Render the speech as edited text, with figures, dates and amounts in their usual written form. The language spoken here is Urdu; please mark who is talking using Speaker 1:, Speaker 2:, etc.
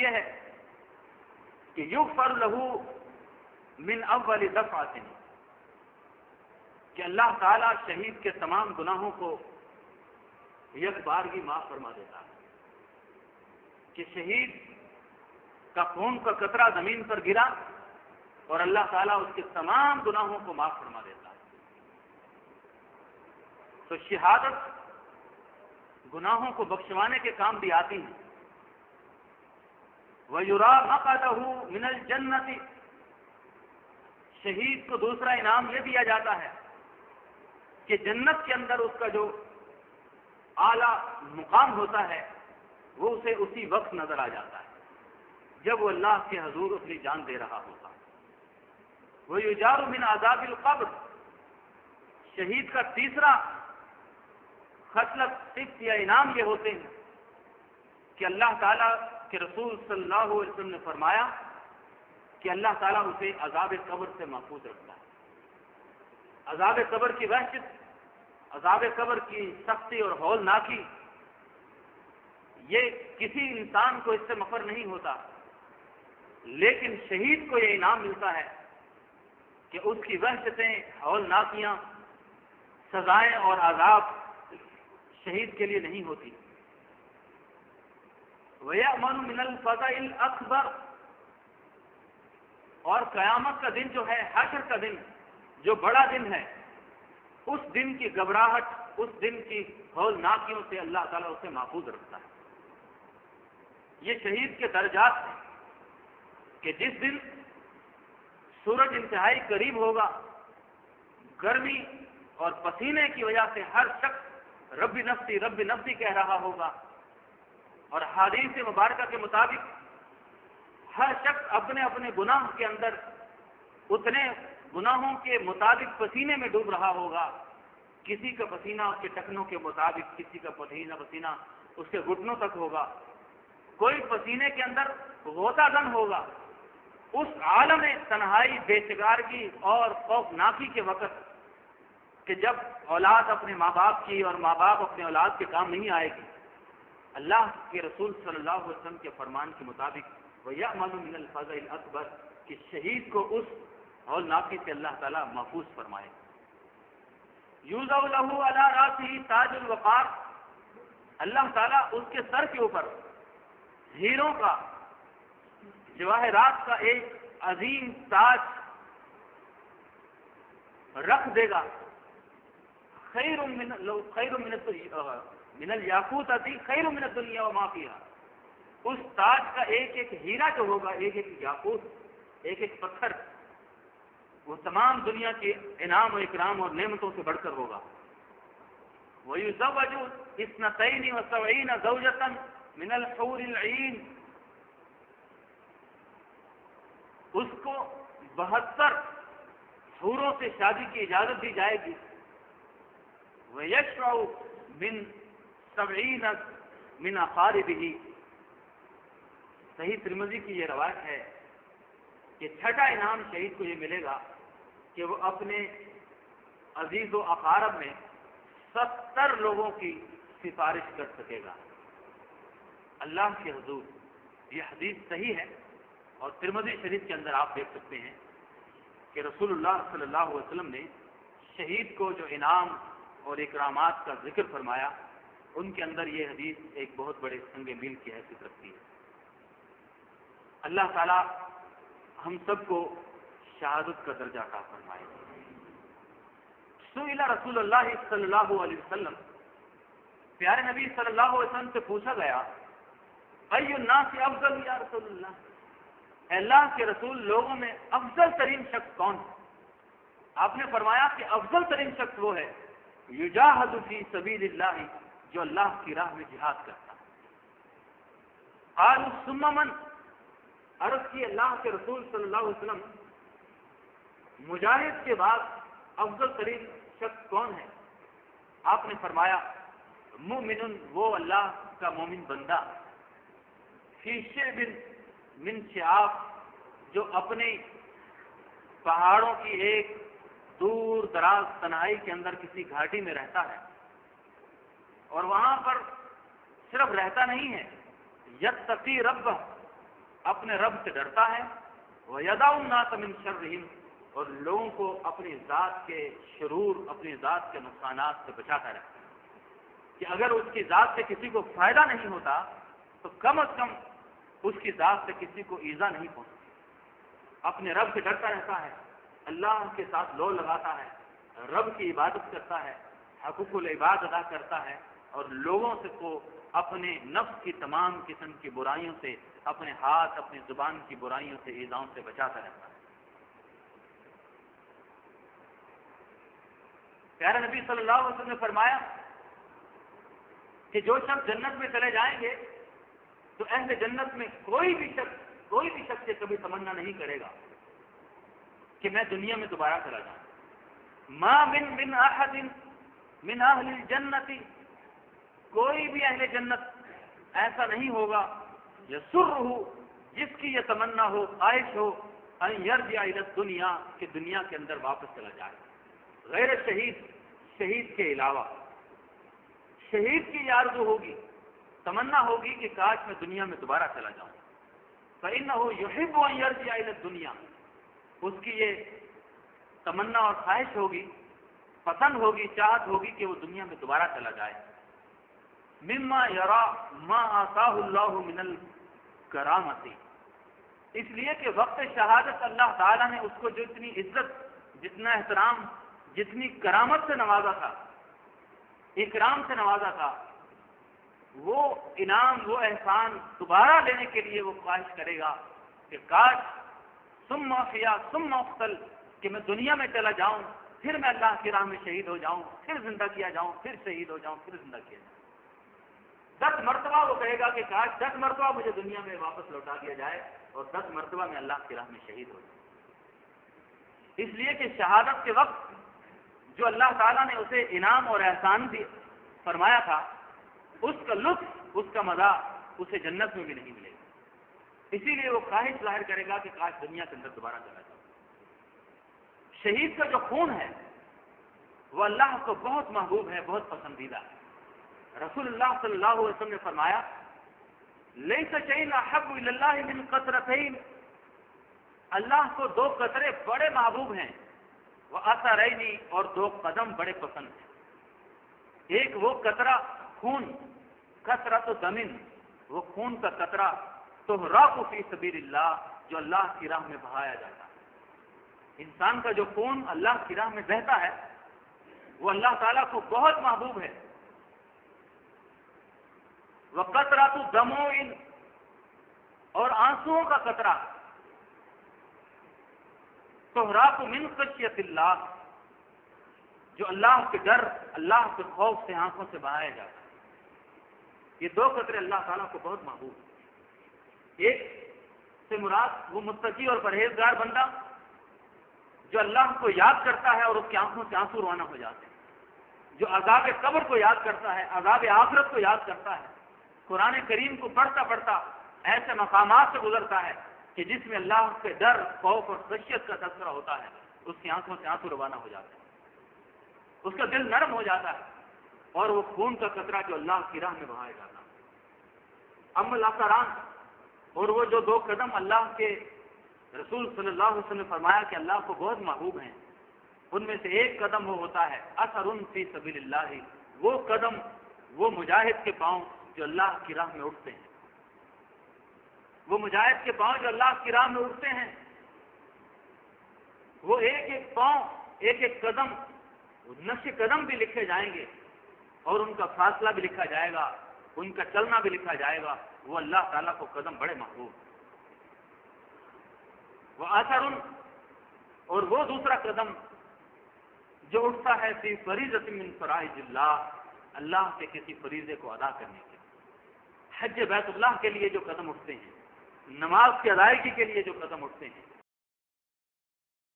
Speaker 1: یہ ہے کہ یغفر لہ من اول دفعۃ، کہ اللہ تعالیٰ شہید کے تمام گناہوں کو یک بارگی معاف فرما دیتا ہے، کہ شہید کا خون کا قطرہ زمین پر گرا اور اللہ تعالیٰ اس کے تمام گناہوں کو معاف فرما دیتا ہے۔ تو شہادت گناہوں کو بخشوانے کے کام بھی آتی ہیں۔ وَيُرَى مَقْعَدَهُ مِنَ الْجَنَّةِ، شہید کو دوسرا انعام یہ دیا جاتا ہے کہ جنت کے اندر اس کا جو اعلیٰ مقام ہوتا ہے وہ اسے اسی وقت نظر آ جاتا ہے جب وہ اللہ کے حضور اپنی جان دے رہا ہوتا۔ وَيُجَارُ مِنْ عَذَابِ الْقَبْرِ، شہید کا تیسرا خصلت صفت یا انعام یہ ہوتے ہیں کہ اللہ تعالیٰ کے رسول صلی اللہ علیہ وسلم نے فرمایا کہ اللہ تعالیٰ اسے عذاب قبر سے محفوظ رکھتا ہے۔ عذاب قبر کی وحشت، عذاب قبر کی سختی اور ہولناکی، یہ کسی انسان کو اس سے مفر نہیں ہوتا، لیکن شہید کو یہ انعام ملتا ہے کہ اس کی وحشتیں، ہولناکیاں، سزائیں اور عذاب شہید کے لیے نہیں ہوتی۔ وَيَأْمَنُ مِنَ الْفَزَعِ الْأَكْبَرِ، اور قیامت کا دن جو ہے، حشر کا دن جو بڑا دن ہے، اس دن کی گھبراہٹ، اس دن کی ہولناکیوں سے اللہ تعالیٰ اسے محفوظ رکھتا ہے۔ یہ شہید کے درجات ہیں کہ جس دن سورج انتہائی قریب ہوگا، گرمی اور پسینے کی وجہ سے ہر شخص رب نفسی رب نفسی کہہ رہا ہوگا، اور حدیث مبارکہ کے مطابق ہر شخص اپنے اپنے گناہ کے اندر اتنے گناہوں کے مطابق پسینے میں ڈوب رہا ہوگا۔ کسی کا پسینہ اس کے ٹکنوں کے مطابق، کسی کا پسینہ اس کے گھٹنوں تک ہوگا، کوئی پسینے کے اندر غوطہ زن ہوگا۔ اس عالم تنہائی، بے شگارگی اور خوفناکی کے وقت کہ جب اولاد اپنے ماں باپ کی اور ماں باپ اپنے اولاد کے کام نہیں آئے گی، اللہ کے رسول صلی اللہ علیہ وسلم کے فرمان کے مطابق وَيَأْمَنُ مِنَ الْفَزَعِ الْأَكْبَرِ، کہ شہید کو اس ہولناکی سے اللہ تعالیٰ محفوظ فرمائے۔ یُوضَعُ لَهُ عَلَى رَأْسِهِ تاج الوقار، اللہ تعالیٰ اس کے سر کے اوپر ہیروں کا، جواہرات کا ایک عظیم تاج رکھ دے گا۔ خیر من الیاقوتۃ خیر من الدنیا وما فیہا، اس تاج کا ایک ایک ہیرا جو ہوگا، ایک ایک یاقوت، ایک ایک پتھر، وہ تمام دنیا کے انعام و اکرام اور نعمتوں سے بڑھ کر ہوگا۔ وَيُزَوَّجُ 72 زَوْجَةً مِنَ الْحُورِ الْعِينِ، اس کو 72 حوروں سے شادی کی اجازت دی جائے گی۔ وَيَشْفَعُ مِنْ 70 مِنْ أَقَارِبِهِ، صحیح ترمذی کی یہ روایت ہے کہ چھٹا انعام شہید کو یہ ملے گا کہ وہ اپنے عزیز و اقارب میں 70 لوگوں کی سفارش کر سکے گا اللہ کے حضور۔ یہ حدیث صحیح ہے، اور ترمذی شریف کے اندر آپ دیکھ سکتے ہیں کہ رسول اللہ صلی اللہ علیہ وسلم نے شہید کو جو انعام اور اکرامات کا ذکر فرمایا، ان کے اندر یہ حدیث ایک بہت بڑے سنگ میل کی حیثیت رکھتی ہے۔ اللہ تعالیٰ ہم سب کو شہادت کا درجہ عطا فرمائے۔ سئل رسول اللہ صلی اللہ علیہ وسلم، پیارے نبی صلی اللہ علیہ وسلم سے پوچھا گیا، ای الناس افضل یا رسول اللہ، اے اللہ کے رسول لوگوں میں افضل ترین شخص کون ہے؟ آپ نے فرمایا کہ افضل ترین شخص وہ ہے یجاہد فی سبیل اللہ، جو اللہ کی راہ میں جہاد کرتا ہے۔ قالوا ثم من، عرض کی اللہ کے رسول صلی اللہ علیہ وسلم مجاہد کے بعد افضل ترین شخص کون ہے؟ آپ نے فرمایا مومن، وہ اللہ کا مومن بندہ، فی شعب من شعاب، جو اپنے پہاڑوں کی ایک دور دراز تنہائی کے اندر کسی گھاٹی میں رہتا ہے، اور وہاں پر صرف رہتا نہیں ہے، یتقی ربہ، اپنے رب سے ڈرتا ہے، وَيَدَعُ النَّاسَ مِن شَرِّهِمْ، اور لوگوں کو اپنی ذات کے شرور، اپنی ذات کے نقصانات سے بچاتا رہتا ہے کہ اگر اس کی ذات سے کسی کو فائدہ نہیں ہوتا تو کم از کم اس کی ذات سے کسی کو ایذا نہیں پہنچتی۔ اپنے رب سے ڈرتا رہتا ہے، اللہ کے ساتھ لو لگاتا ہے، رب کی عبادت کرتا ہے، حقوق العباد ادا کرتا ہے، اور لوگوں سے کو اپنے نفس کی تمام قسم کی برائیوں سے، اپنے ہاتھ، اپنی زبان کی برائیوں سے، ایذاؤں سے بچاتا رہتا ہے۔ پیارے نبی صلی اللہ علیہ وسلم نے فرمایا کہ جو شخص جنت میں چلے جائیں گے تو اہل جنت میں کوئی بھی شخص یہ کبھی تمنا نہیں کرے گا کہ میں دنیا میں دوبارہ چلا جاؤں۔ ما من احد من اہل الجنت، کوئی بھی اہل جنت ایسا نہیں ہوگا یسرہ، جس کی یہ تمنا ہو، خواہش ہو، ان یرجع الی الدنیا، کہ دنیا کے اندر واپس چلا جائے، غیر شہید کے علاوہ۔ شہید کی یہ آرزو ہوگی، تمنا ہوگی کہ کاش میں دنیا میں دوبارہ چلا جاؤں۔ فإنہ یحب ان یرجع الی الدنیا، اس کی یہ تمنا اور خواہش ہوگی، پسند ہوگی، چاہت ہوگی کہ وہ دنیا میں دوبارہ چلا جائے۔ مما یرا ما آتاہ اللہ من الکرامۃ، اس لیے کہ وقت شہادت اللہ تعالیٰ نے اس کو جو اتنی عزت، جتنا احترام، جتنی کرامت سے نوازا تھا، اکرام سے نوازا تھا، وہ انعام، وہ احسان دوبارہ لینے کے لیے وہ خواہش کرے گا کہ کاش ثم احیا ثم اقتل، کہ میں دنیا میں چلا جاؤں، پھر میں اللہ کی راہ میں شہید ہو جاؤں، پھر زندہ کیا جاؤں، پھر شہید ہو جاؤں، پھر زندہ کیا جاؤں۔ 10 مرتبہ وہ کہے گا کہ کاش 10 مرتبہ مجھے دنیا میں واپس لوٹا دیا جائے اور 10 مرتبہ میں اللہ کی راہ میں شہید ہو جاؤں۔ اس لیے کہ شہادت کے وقت جو اللہ تعالیٰ نے اسے انعام اور احسان بھی فرمایا تھا، اس کا لطف، اس کا مزہ اسے جنت میں بھی نہیں ملے گا۔ اسی لیے وہ خواہش ظاہر کرے گا کہ کاش دنیا کے اندر دوبارہ چلا جاؤں۔ شہید کا جو خون ہے وہ اللہ کو بہت محبوب ہے، بہت پسندیدہ ہے۔ رسول اللہ صلی اللہ علیہ وسلم نے فرمایا لیس شیء احب الی اللہ من قطرتین، اللہ کو 2 قطرے بڑے محبوب ہیں، وَأَثَرَيْنِ، اور 2 قدم بڑے پسند ہیں۔ ایک وہ قطرہ خون، قطرۃ دم، وہ خون کا قطرہ، تُحْرَقُ فی سبیل اللہ، جو اللہ کی راہ میں بہایا جاتا ہے۔ انسان کا جو خون اللہ کی راہ میں بہتا ہے وہ اللہ تعالیٰ کو بہت محبوب ہے۔ وَقَطْرَةُ دَمُوعٍ، اور آنسوؤں کا قطرہ، تُحْرَقُ مِنْ خَشْیَۃِ اللہ، جو اللہ کے ڈر، اللہ کے خوف سے آنکھوں سے بہایا جاتا ہے۔ یہ 2 قطرے اللہ تعالیٰ کو بہت محبوب ہیں۔ ایک سے مراد وہ متقی اور پرہیزگار بندہ جو اللہ کو یاد کرتا ہے اور اس کی آنکھوں سے آنسو روانہ ہو جاتے ہیں، جو عذاب قبر کو یاد کرتا ہے، عذاب آخرت کو یاد کرتا ہے، قرآن کریم کو پڑھتا پڑھتا ایسے مقامات سے گزرتا ہے کہ جس میں اللہ کے ڈر، خوف اور خشیت کا تذکرہ ہوتا ہے، اس کی آنکھوں سے آنسو روانہ ہو جاتے ہیں، اس کا دل نرم ہو جاتا ہے، اور وہ خون کا قطرہ جو اللہ کی راہ میں بہایا جاتا ہے۔ اما الاثران، اور وہ جو 2 قدم اللہ کے رسول صلی اللہ علیہ وسلم نے فرمایا کہ اللہ کو بہت محبوب ہیں، ان میں سے ایک قدم وہ ہوتا ہے اثر فی سبیل اللہ، وہ قدم، وہ مجاہد کے پاؤں جو اللہ کی راہ میں اٹھتے ہیں، وہ مجاہد کے پاؤں جو اللہ کی راہ میں اٹھتے ہیں، وہ ایک ایک پاؤں، ایک ایک قدم، نقش قدم بھی لکھے جائیں گے اور ان کا فاصلہ بھی لکھا جائے گا، ان کا چلنا بھی لکھا جائے گا۔ وہ اللہ تعالیٰ کو قدم بڑے محبوب۔ وہ اثر، اور وہ دوسرا قدم جو اٹھتا ہے فی فریضۃ من فرائض اللہ، اللہ کے کسی فریضے کو ادا کرنے کے لیے، حج بیت اللہ کے لیے جو قدم اٹھتے ہیں، نماز کی ادائیگی کے لیے جو قدم اٹھتے ہیں،